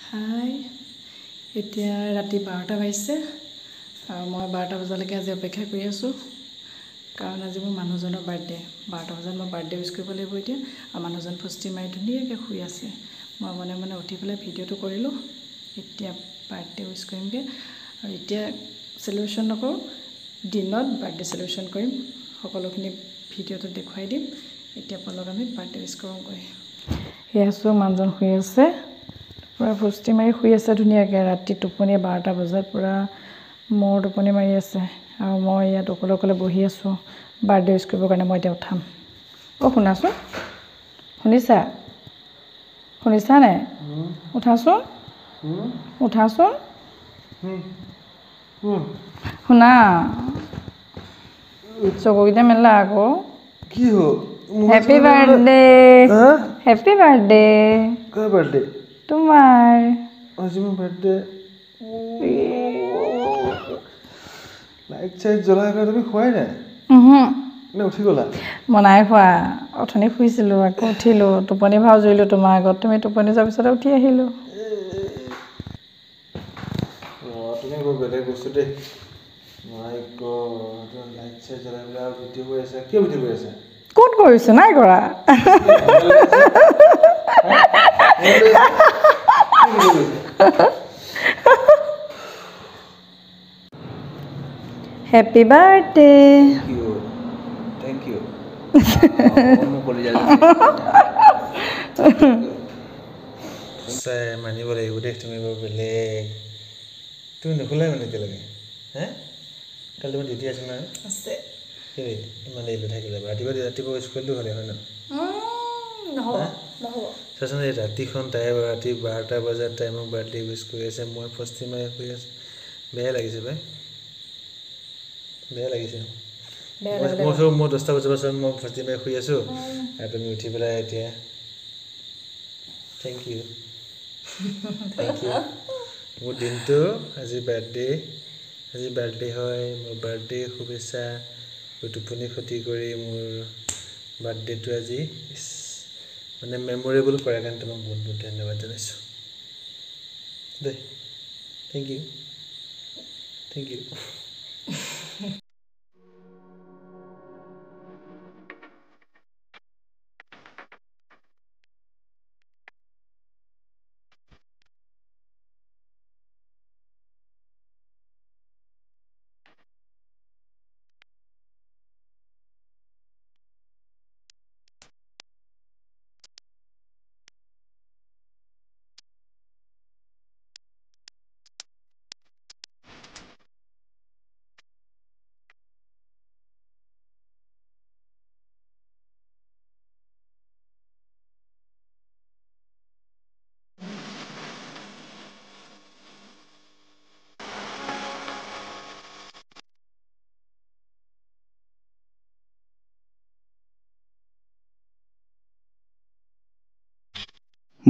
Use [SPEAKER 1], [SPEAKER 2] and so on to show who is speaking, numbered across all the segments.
[SPEAKER 1] হাই এতিয়া ৰাতি 12টা বাজিছে আৰু মই 12টা বজালৈকে আজি অপেক্ষা কৰি আছোঁ কাৰণ আজি মোৰ মানুহজনৰ বাৰ্থডে 12টা বজাত মই বাৰ্থডে উইচ কৰিব লাগিব এতিয়া আৰু মানুহজন ফষ্টি মাৰি ধুনীয়াকৈ শুই আছে মই মনে উঠি পেলাই ভিডিঅ'টো কৰিলোঁ এতিয়া বাৰ্থডে উইচ কৰিমগৈ আৰু এতিয়া চেলিব্ৰেশ্যন নকৰোঁ দিনত বাৰ্থডে চেলিব্ৰেশ্যন কৰিম সকলোখিনি ভিডিঅ'টো দেখুৱাই দিম এতিয়া আপোনালোক আমি বাৰ্থডে উইচ কৰোঁগৈ এয়া আছোঁ মানুহজন শুই আছে পুৰা ফষ্টি মাৰি শুই আছে ধুনীয়াকৈ ৰাতি টোপনি 12টা বজাত পুৰা মোৰ টোপনি মাৰি আছে আৰু মই ইয়াত অকলে বহি আছোঁ বাৰ্থডে উইচ কৰিবৰ কাৰণে মই এতিয়া উঠাম শুনাচোন শুনিছানে উঠাচোন শুনা চকুকেইটা মেলা আকৌ
[SPEAKER 2] কি হ'ল
[SPEAKER 1] হেপী বাৰ্থডে
[SPEAKER 2] কাৰ বাৰ্থডে
[SPEAKER 1] তোমাৰ
[SPEAKER 2] আজি মোৰ বাৰ্থডে লাইট চাইট জ্বলাই পেলাই তুমি খোৱাই নাই নে উঠি গ'লা
[SPEAKER 1] মই নাই খোৱা অথনি শুইছিলোঁ আকৌ উঠিলোঁ টোপনি ভাও জুৰিলোঁ তোমাৰ আগত তুমি টোপনি যোৱাৰ পিছতে উঠি আহিলোঁ
[SPEAKER 2] তুমি বৰ বেলেগ বস্তু দেই মাই গড লাইট চাইট জ্বলাই পেলাই আৰু ভিডিঅ' কৰি আছা কিয় ভিডিঅ' কৰি আছা
[SPEAKER 1] ক'ত কৰিছোঁ নাই কৰা হেপী বাৰ্থডে
[SPEAKER 2] থেংক ইউ সঁচাই মানিব লাগিব দেই তুমি বৰ বেলেগ তুমি নুখোলাই মানে এতিয়ালৈকে কালি তোমাৰ ডিউটি আছে নহয়
[SPEAKER 1] আছে
[SPEAKER 2] সেই ইমান দেৰিলৈ থাকিলে ৰাতিপুৱা উইচ কৰিলোঁ হ'লে হয় চাচোন এই ৰাতিখন তাই ৰাতি 12টা বজাত তাই মোক বাৰ্থডে উইচ কৰি আছে মই ফষ্টি মাৰি শুই আছোঁ বেয়া লাগিছে ভাই বেয়া লাগিছে মই 10টা বজাৰ পাছত মই ফষ্টি মাৰি শুই আছোঁ আৰু তুমি উঠি পেলাই এতিয়া থেংক ইউ মোৰ দিনটো আজি বাৰ্থডে হয় মোৰ বাৰ্থডে শুভেচ্ছা টোপনি ক্ষতি কৰি মোৰ বাৰ্থডেটো আজি মানে মেমৰেবল কৰাৰ কাৰণে তোমাক বহুত ধন্যবাদ জনাইছোঁ দেই থেংক ইউ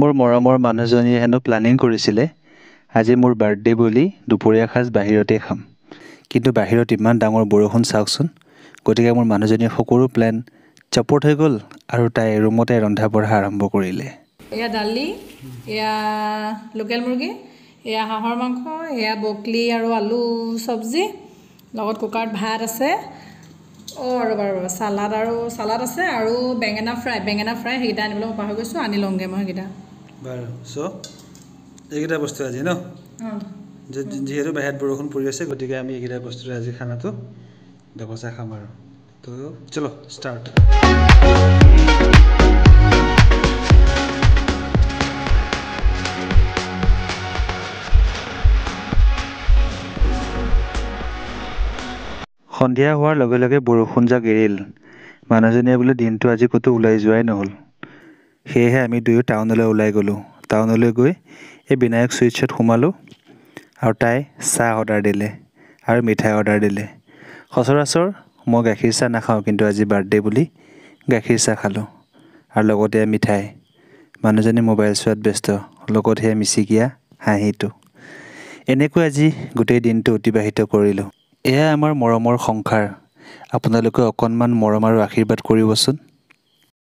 [SPEAKER 3] মোৰ মৰমৰ মানুহজনীয়ে হেনো প্লানিং কৰিছিলে আজি মোৰ বাৰ্থডে বুলি দুপৰীয়া সাঁজ বাহিৰতে খাম কিন্তু বাহিৰত ইমান ডাঙৰ বৰষুণ চাওকচোন গতিকে মোৰ মানুহজনীৰ সকলো প্লেন চপৰ্ট হৈ গ'ল আৰু তাই ৰুমতে ৰন্ধা বঢ়া আৰম্ভ কৰিলে
[SPEAKER 1] এয়া দালি এয়া লোকেল মুৰ্গী এয়া হাঁহৰ মাংস এয়া বকলি আৰু আলু চব্জি লগত কুকাৰত ভাত আছে ৰ'বা চালাড আছে আৰু বেঙেনা ফ্ৰাই সেইকেইটা আনিবলৈ মই পাহৰি গৈছোঁ আনি লওঁগৈ মই সেইকেইটা
[SPEAKER 2] বাৰু এইকেইটা বস্তু আজি ন যিহেতু বাহিৰত বৰষুণ পৰি আছে গতিকে আমি এইকেইটা বস্তুৰে আজি খানাটো দবচা খাম আৰু তো চলো ষ্টাৰ্ট
[SPEAKER 3] সন্ধিয়া হোৱাৰ লগে লগে বৰষুণ জাক এৰিল মানুহজনীয়ে বোলে দিনটো আজি ক'তো ওলাই যোৱাই নহ'ল সেয়েহে আমি দুয়ো টাউনলৈ ওলাই গ'লোঁ টাউনলৈ গৈ এই বিনায়ক চুইটছত সোমালোঁ আৰু তাই চাহ অৰ্ডাৰ দিলে আৰু মিঠাই অৰ্ডাৰ দিলে সচৰাচৰ মই গাখীৰ চাহ নাখাওঁ কিন্তু আজি বাৰ্থডে বুলি গাখীৰ চাহ খালোঁ আৰু লগতে মিঠাই মানুহজনী মোবাইল চোৱাত ব্যস্ত লগত সেয়া মিচিকীয়া হাঁহিটো এনেকৈ আজি গোটেই দিনটো অতিবাহিত কৰিলোঁ এয়া আমাৰ মৰমৰ সংসাৰ আপোনালোকে অকণমান মৰম আৰু আশীৰ্বাদ কৰিবচোন